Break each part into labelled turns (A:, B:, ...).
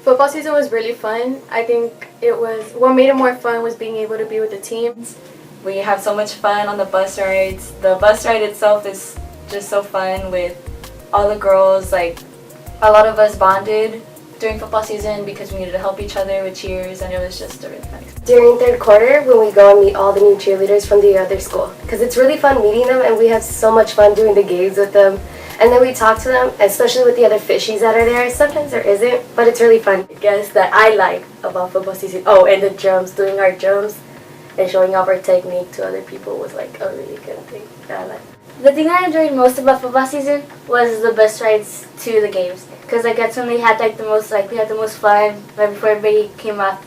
A: Football season was really fun. I think what made it more fun was being able to be with the teams.
B: We have so much fun on the bus rides. The bus ride itself is just so fun with all the girls. Like, a lot of us bonded during football season because we needed to help each other with cheers, and it was just a really fun experience.
C: During third quarter, when we go and meet all the new cheerleaders from the other school, because it's really fun meeting them, and we have so much fun doing the games with them. And then we talk to them, especially with the other fishies that are there. Sometimes there isn't, but it's really fun.
D: I guess that I like about football season. Oh, and the drums, doing our drums and showing off our technique to other people was like a really good thing that I like.
E: The thing I enjoyed most about football season was the bus rides to the games, because like that's when they had like we had the most fun right before everybody came out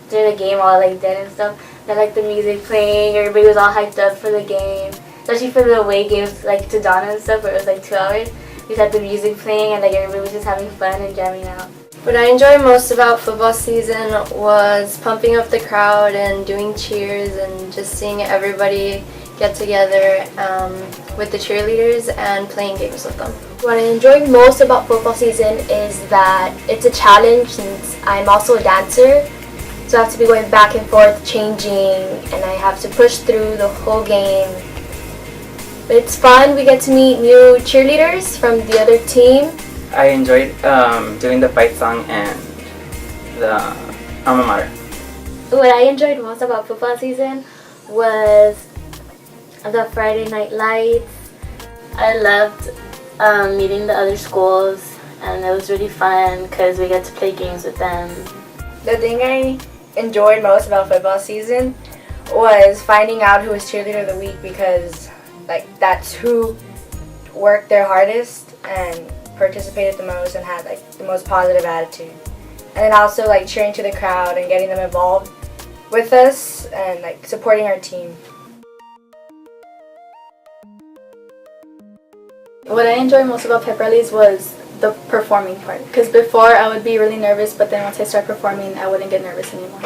E: to the game, all like dead and stuff. They like the music playing, everybody was all hyped up for the game, especially for the away games like to Donna and stuff where it was like 2 hours. We had the music playing and like everybody was just having fun and jamming out.
A: What I enjoy most about football season was pumping up the crowd and doing cheers and just seeing everybody get together with the cheerleaders and playing games with them.
F: What I enjoy most about football season is that it's a challenge since I'm also a dancer. So I have to be going back and forth changing, and I have to push through the whole game. But it's fun. We get to meet new cheerleaders from the other team.
G: I enjoyed doing the fight song and the alma mater.
E: What I enjoyed most about football season was the Friday Night Lights.
H: I loved meeting the other schools, and it was really fun because we get to play games with them.
B: The thing I enjoyed most about football season was finding out who was cheerleader of the week, because like that's who worked their hardest and participated the most and had like the most positive attitude. And then also like cheering to the crowd and getting them involved with us and like supporting our team.
A: What I enjoyed most about pep rallies was the performing part, because before I would be really nervous, but then once I start performing I wouldn't get nervous anymore.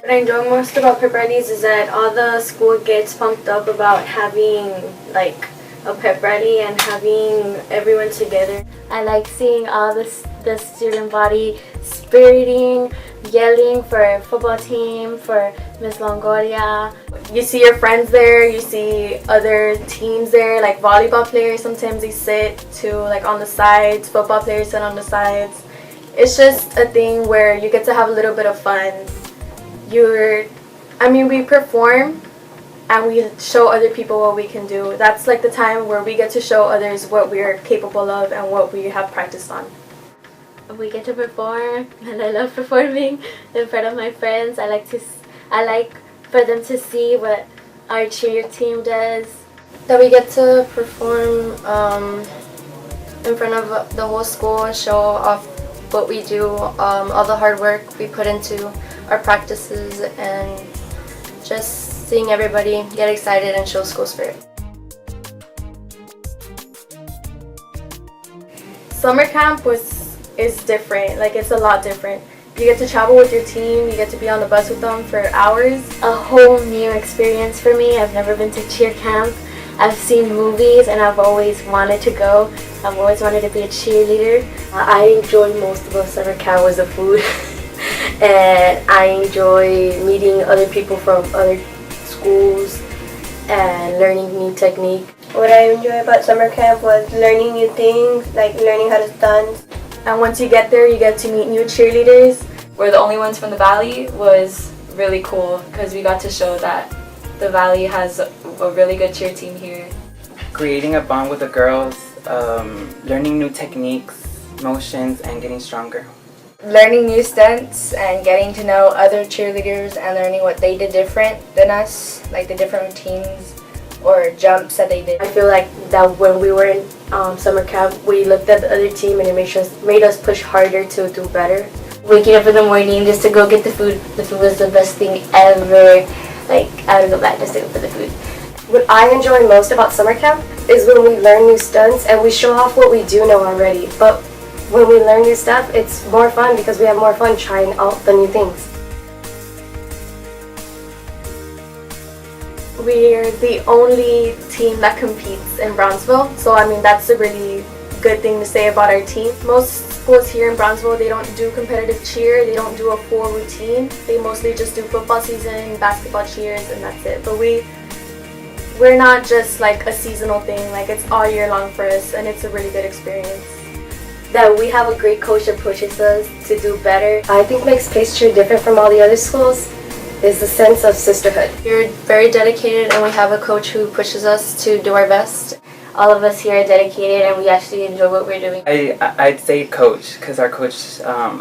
A: What I enjoy most about pep rallies is that all the school gets pumped up about having like a pep rally and having everyone together.
E: I like seeing all the student body spiriting, yelling for football team, for Miss Longoria.
A: You see your friends there, you see other teams there, like volleyball players, sometimes they sit to like on the sides, football players sit on the sides. It's just a thing where you get to have a little bit of fun. We perform and we show other people what we can do. That's like the time where we get to show others what we're capable of and what we have practiced on.
E: We get to perform, and I love performing in front of my friends. I like for them to see what our cheer team does.
A: That we get to perform in front of the whole school and show off what we do, all the hard work we put into our practices, and just seeing everybody get excited and show school spirit. Summer camp is different, like it's a lot different. You get to travel with your team, you get to be on the bus with them for hours.
E: A whole new experience for me. I've never been to cheer camp. I've seen movies and I've always wanted to go. I've always wanted to be a cheerleader.
D: I enjoy most about summer camp was the food. And I enjoy meeting other people from other schools and learning new technique.
C: What I enjoy about summer camp was learning new things, like learning how to stunt.
A: And once you get there, you get to meet new cheerleaders.
B: We're the only ones from the Valley was really cool because we got to show that the Valley has a really good cheer team here.
G: Creating a bond with the girls, learning new techniques, motions, and getting stronger.
B: Learning new stunts and getting to know other cheerleaders and learning what they did different than us, like the different routines or jumps that they did.
D: I feel like that when we were in summer camp, we looked at the other team and it made us push harder to do better.
E: Waking up in the morning just to go get the food. The food was the best thing ever. Like, I would go back just to go for the food.
C: What I enjoy most about summer camp is when we learn new stunts and we show off what we do know already. But when we learn new stuff, it's more fun because we have more fun trying out the new things.
A: We're the only team that competes in Brownsville, so that's a really good thing to say about our team. Most schools here in Brownsville, they don't do competitive cheer, they don't do a full routine. They mostly just do football season, basketball cheers, and that's it. But we're not just like a seasonal thing, like it's all year long for us, and it's a really good experience.
D: That we have a great coach that pushes us to do better.
C: I think makes Pace Cheer different from all the other schools is the sense of sisterhood.
F: We're very dedicated and we have a coach who pushes us to do our best. All of us here are dedicated and we actually enjoy what we're doing.
G: I'd say coach, because our coach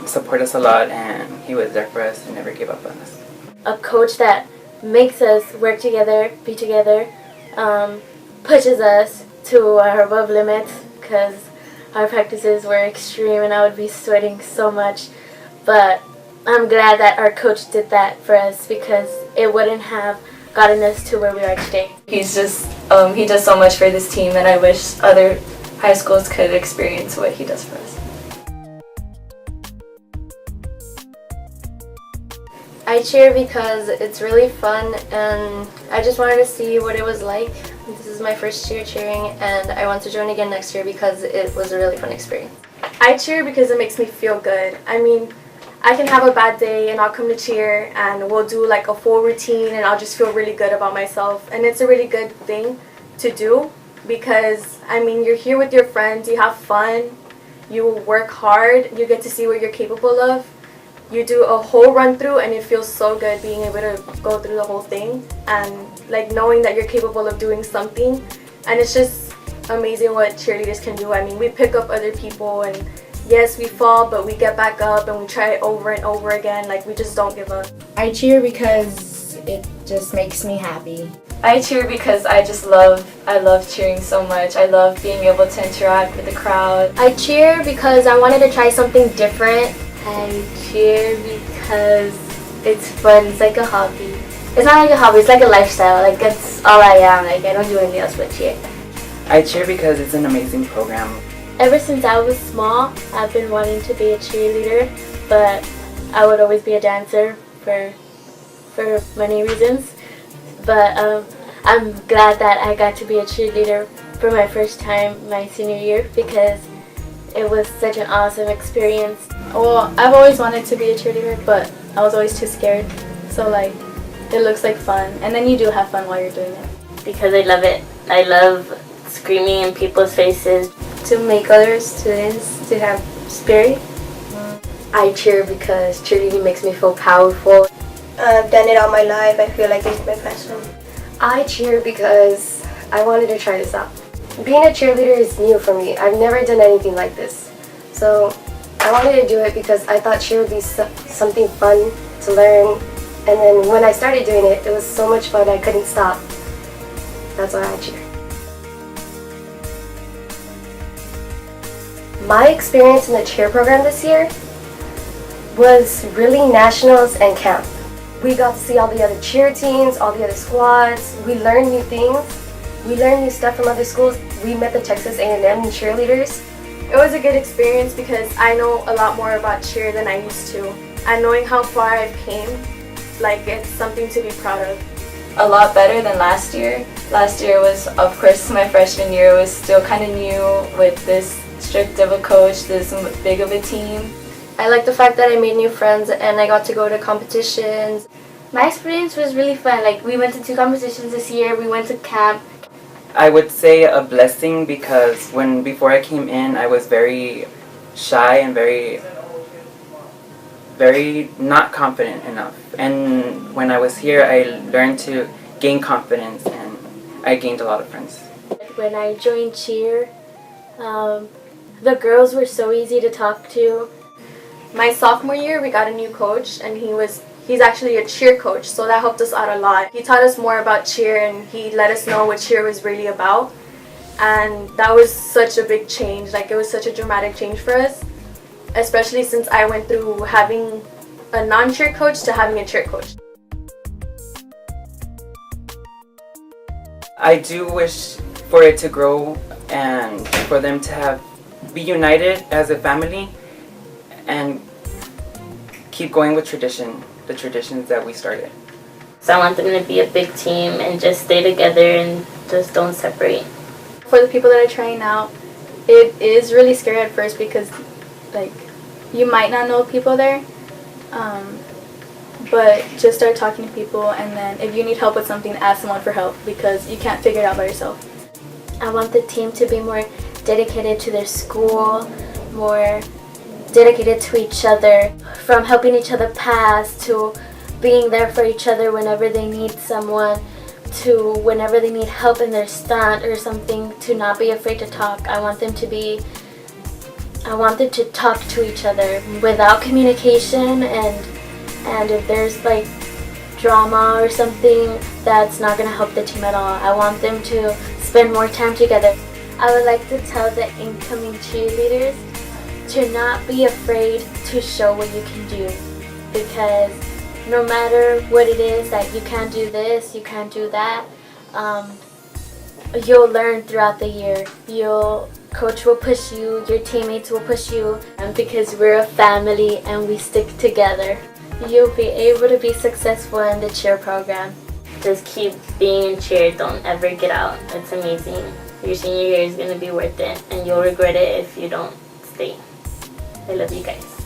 G: supported us a lot and he was there for us and never gave up on us.
E: A coach that makes us work together, be together, pushes us to our above limits, because our practices were extreme and I would be sweating so much. But I'm glad that our coach did that for us, because it wouldn't have gotten us to where we are today.
B: He's just, he does so much for this team, and I wish other high schools could experience what he does for us.
F: I cheer because it's really fun and I just wanted to see what it was like. This is my first year cheering and I want to join again next year because it was a really fun experience.
A: I cheer because it makes me feel good. I mean, I can have a bad day and I'll come to cheer and we'll do like a full routine and I'll just feel really good about myself. And it's a really good thing to do because, I mean, you're here with your friends, you have fun, you work hard, you get to see what you're capable of. You do a whole run through and it feels so good being able to go through the whole thing and like knowing that you're capable of doing something. And it's just amazing what cheerleaders can do. I mean, we pick up other people and yes, we fall, but we get back up and we try it over and over again. Like, we just don't give up.
B: I cheer because it just makes me happy. I cheer because I love cheering so much. I love being able to interact with the crowd.
F: I cheer because I wanted to try something different.
E: I cheer because it's fun. It's like a hobby. It's not like a hobby, it's like a lifestyle. Like, that's all I am. Like, I don't do anything else but cheer.
G: I cheer because it's an amazing program.
E: Ever since I was small, I've been wanting to be a cheerleader, but I would always be a dancer for many reasons. But I'm glad that I got to be a cheerleader for my first time my senior year because it was such an awesome experience.
A: Well, I've always wanted to be a cheerleader, but I was always too scared. So like, it looks like fun, and then you do have fun while you're doing it.
H: Because I love it. I love screaming in people's faces.
F: To make other students to have spirit.
D: I cheer because cheerleading makes me feel powerful.
I: I've done it all my life. I feel like it's my passion.
C: I cheer because I wanted to try this out. Being a cheerleader is new for me. I've never done anything like this. So I wanted to do it because I thought cheer would be something fun to learn. And then when I started doing it, it was so much fun I couldn't stop. That's why I cheer. My experience in the cheer program this year was really nationals and camp. We got to see all the other cheer teams, all the other squads. We learned new things. We learned new stuff from other schools. We met the Texas A&M cheerleaders.
A: It was a good experience because I know a lot more about cheer than I used to. And knowing how far I've came, like, it's something to be proud of.
B: A lot better than last year. Last year was, of course, my freshman year. It was still kind of new with this strict of a coach, this big of a team.
F: I like the fact that I made new friends and I got to go to competitions.
E: My experience was really fun. Like, we went to 2 competitions this year. We went to camp.
G: I would say a blessing because before I came in, I was very shy and very not confident enough. And when I was here, I learned to gain confidence and I gained a lot of friends.
E: When I joined cheer, the girls were so easy to talk to.
A: My sophomore year, we got a new coach, and he's actually a cheer coach, so that helped us out a lot. He taught us more about cheer, and he let us know what cheer was really about. And that was such a big change. Like, it was such a dramatic change for us, especially since I went through having a non-cheer coach to having a cheer coach.
G: I do wish for it to grow and for them to be united as a family and keep going with the traditions that we started.
H: So I want them to be a big team and just stay together and just don't separate.
A: For the people that are trying out, it is really scary at first because Like, you might not know people there, but just start talking to people, and then if you need help with something, ask someone for help, because you can't figure it out by yourself.
E: I want the team to be more dedicated to their school, more dedicated to each other, from helping each other pass to being there for each other whenever they need someone, to whenever they need help in their stunt or something, to not be afraid to talk. I want them to talk to each other without communication, and if there's like drama or something, that's not going to help the team at all. I want them to spend more time together. I would like to tell the incoming cheerleaders to not be afraid to show what you can do, because no matter what it is that you can't do this, you can't do that, you'll learn throughout the year. Coach will push you, your teammates will push you, and because we're a family and we stick together, you'll be able to be successful in the cheer program.
H: Just keep being in cheer. Don't ever get out. It's amazing. Your senior year is going to be worth it, and you'll regret it if you don't stay. I love you guys.